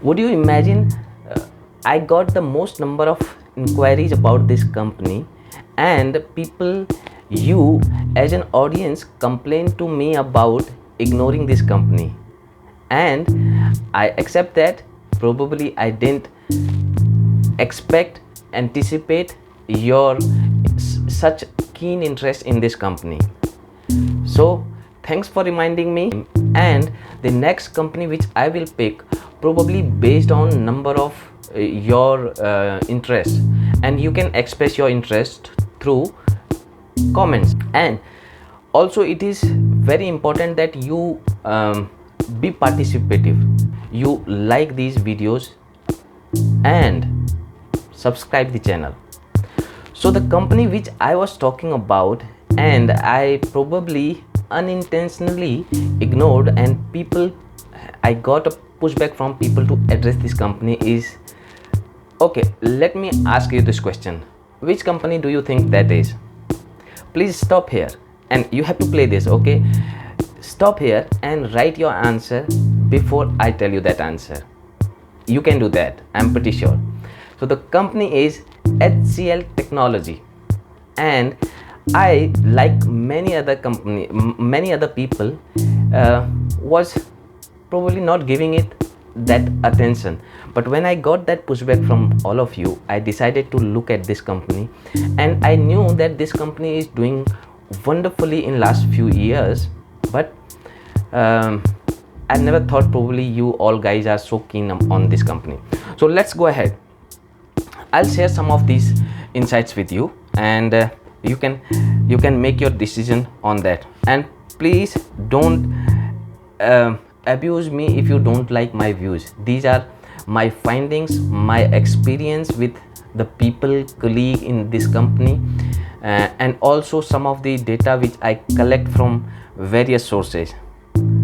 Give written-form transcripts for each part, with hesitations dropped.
Would you imagine I got the most number of inquiries about this company, and people, you as an audience, complain to me about ignoring this company, and I accept that. Probably I didn't anticipate your such keen interest in this company. So thanks for reminding me. And the next company which I will pick, probably based on number of your interest, and you can express your interest through comments. And also it is very important that you be participative, you like these videos and subscribe the channel. So the company which I was talking about, and I probably unintentionally ignored, and I got a pushback from people to address this company is, okay, let me ask you this question. Which company do you think that is? Please stop here, and you have to play this, okay? Stop here and write your answer before I tell you that answer. You can do that, I'm pretty sure. So the company is HCL Technology, and I, like many other people, was probably not giving it that attention. But when I got that pushback from all of you, I decided to look at this company, and I knew that this company is doing wonderfully in last few years. But I never thought probably you all guys are so keen on this company. So let's go ahead. I'll share some of these insights with you, and you can make your decision on that. And please don't abuse me if you don't like my views. These are my findings, my experience with the people, colleague in this company, and also some of the data which I collect from various sources.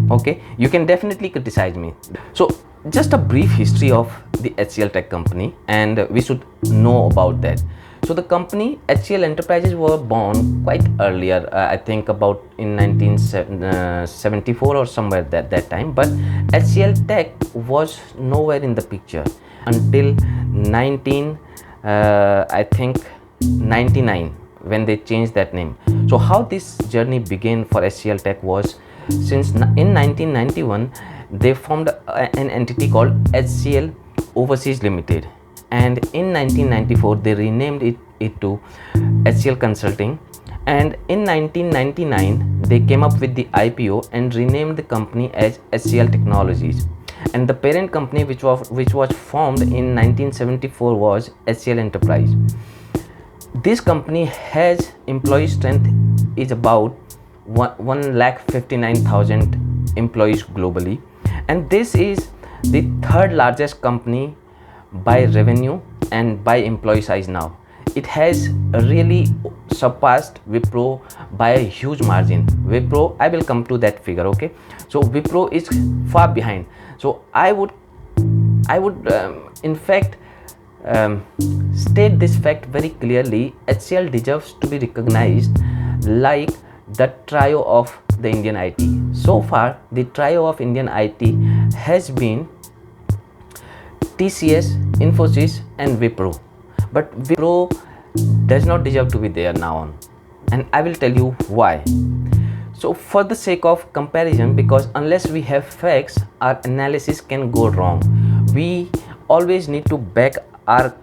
Okay, you can definitely criticize me. So just a brief history of the HCL Tech company, and we should know about that. So the company HCL Enterprises were born quite earlier, I think about in 1974 or somewhere that time. But HCL Tech was nowhere in the picture until 1999, when they changed that name. So how this journey began for HCL Tech was, since in 1991 they formed an entity called HCL Overseas Limited, and in 1994 they renamed it to HCL Consulting, and in 1999 they came up with the IPO and renamed the company as HCL Technologies. And the parent company which was formed in 1974 was HCL Enterprise. This company has employee strength is about 1,59,000 employees globally, and this is the third largest company by revenue and by employee size now. It has really surpassed Wipro by a huge margin. Wipro, I will come to that figure, okay? So Wipro is far behind. So I would in fact state this fact very clearly. HCL deserves to be recognized like the trio of the Indian IT. So far the trio of Indian IT has been TCS, Infosys and Wipro, but Wipro does not deserve to be there now on, and I will tell you why. So for the sake of comparison, because unless we have facts, our analysis can go wrong. We always need to back our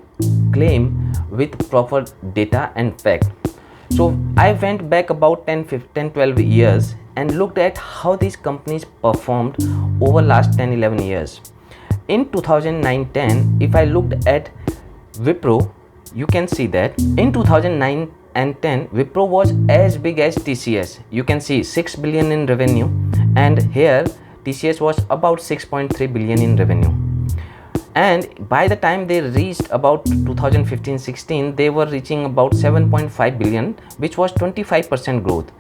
claim with proper data and fact. So I went back about 10-12 years and looked at how these companies performed over last 10-11 years. In 2009-10, if I looked at Wipro, you can see that in 2009 and 10, Wipro was as big as TCS. You can see 6 billion in revenue, and here TCS was about 6.3 billion in revenue. And by the time they reached about 2015-16, they were reaching about 7.5 billion, which was 25% growth.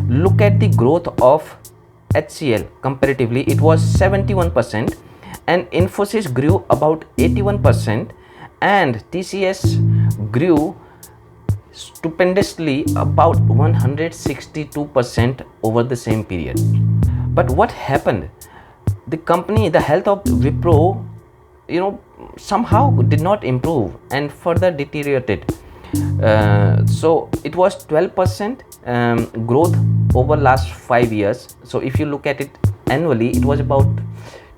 Look at the growth of HCL comparatively, it was 71%, and Infosys grew about 81%, and TCS grew stupendously about 162% over the same period. But what happened? The health of Wipro, somehow did not improve and further deteriorated. So it was 12% growth over last 5 years. So if you look at it annually, it was about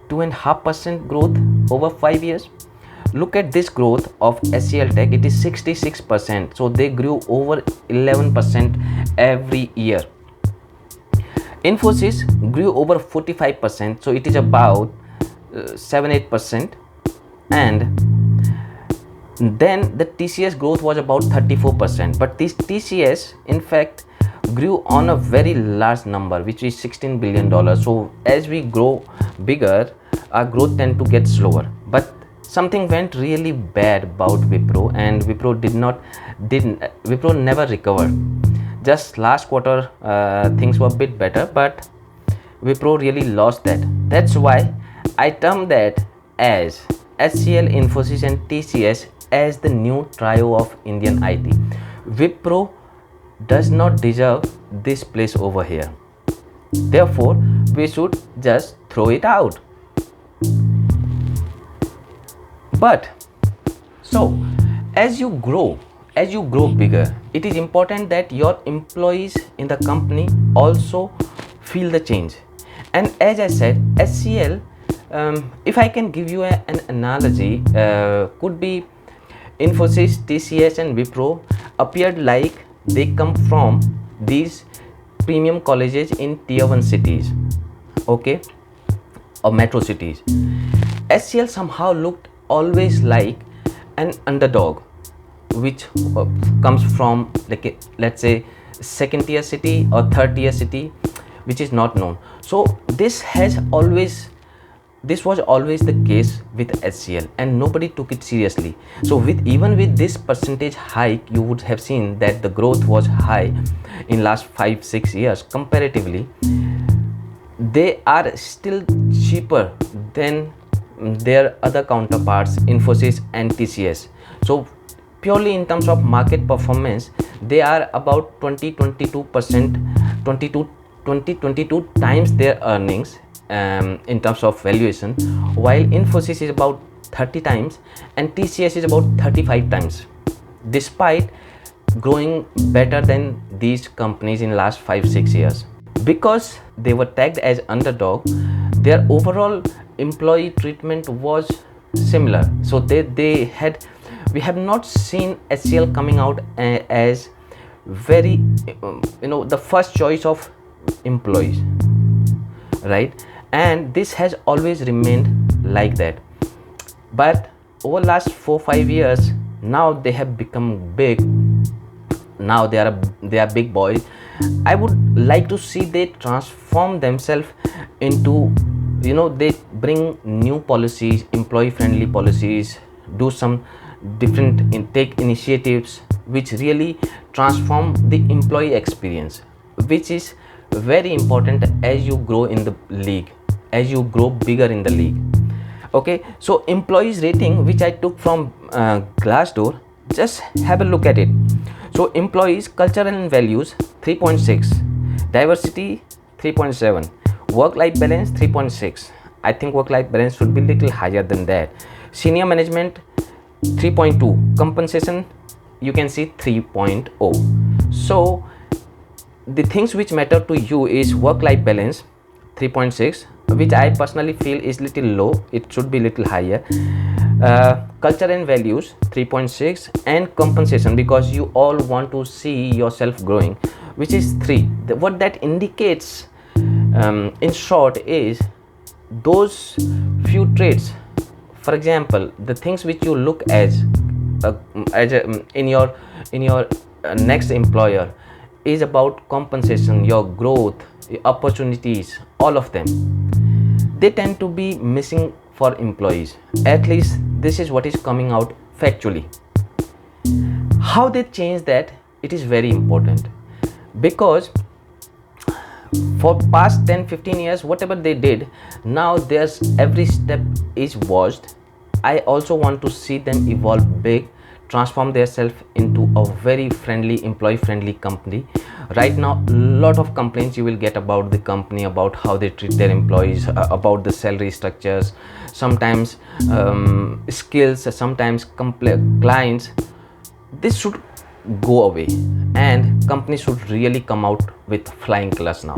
2.5% growth over 5 years. Look at this growth of HCL Tech, it is 66%. So they grew over 11% every year. Infosys grew over 45%, so it is about 7-8%. And then the TCS growth was about 34%, but this TCS in fact grew on a very large number, which is $16 billion. So as we grow bigger, our growth tend to get slower. But something went really bad about Wipro, and Wipro never recovered. Just last quarter things were a bit better, but Wipro really lost that. That's why I term that as HCL, Infosys and TCS as the new trio of Indian IT. Wipro does not deserve this place over here. Therefore, we should just throw it out. But so as you grow bigger, it is important that your employees in the company also feel the change. And as I said, HCL, if I can give you an analogy, could be Infosys, TCS and Wipro appeared like they come from these premium colleges in tier 1 cities, okay, or metro cities. HCL somehow looked always like an underdog, which comes from, like, let's say second tier city or third tier city, which is not known. So this was always the case with HCL, and nobody took it seriously. So even with this percentage hike, you would have seen that the growth was high in last 5-6 years. Comparatively, they are still cheaper than their other counterparts, Infosys and TCS. So purely in terms of market performance, they are about 22 times their earnings in terms of valuation, while Infosys is about 30 times and TCS is about 35 times, despite growing better than these companies in last 5-6 years. Because they were tagged as underdog, their overall employee treatment was similar. So we have not seen HCL coming out as very the first choice of employees, right? And this has always remained like that. But over last 4-5 years, now they have become big. Now they are big boys. I would like to see they transform themselves into, they bring new policies, employee friendly policies, do some different take initiatives which really transform the employee experience, which is very important as you grow in the league, as you grow bigger in the league. Okay, so employees rating, which I took from Glassdoor, just have a look at it. So employees culture and values 3.6, diversity 3.7, work-life balance 3.6. I think work-life balance should be little higher than that. Senior management 3.2, compensation you can see 3.0. So the things which matter to you is work-life balance 3.6, which I personally feel is little low. It should be little higher. Culture and values 3.6, and compensation, because you all want to see yourself growing, which is 3. What that indicates in short is those few traits. For example, the things which you look as in your next employer is about compensation, your growth, opportunities, all of them. They tend to be missing for employees. At least this is what is coming out factually. How they change that, it is very important, because for past 10-15 years, whatever they did, now every step is watched. I also want to see them evolve big, transform themselves into a very friendly, employee friendly company. Right now, a lot of complaints you will get about the company, about how they treat their employees, about the salary structures, sometimes skills, sometimes clients. This should go away, and companies should really come out with flying colors now.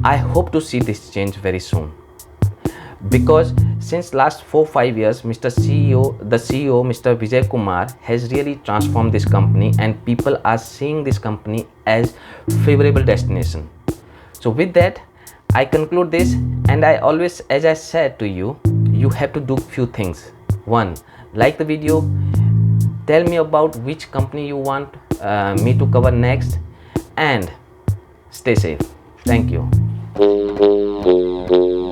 I hope to see this change very soon, because since last 4-5 years, the CEO Mr. Vijay Kumar has really transformed this company, and people are seeing this company as favorable destination. So with that, I conclude this, and I always, as I said to you, you have to do few things. One, like the video, tell me about which company you want me to cover next, and stay safe. Thank you.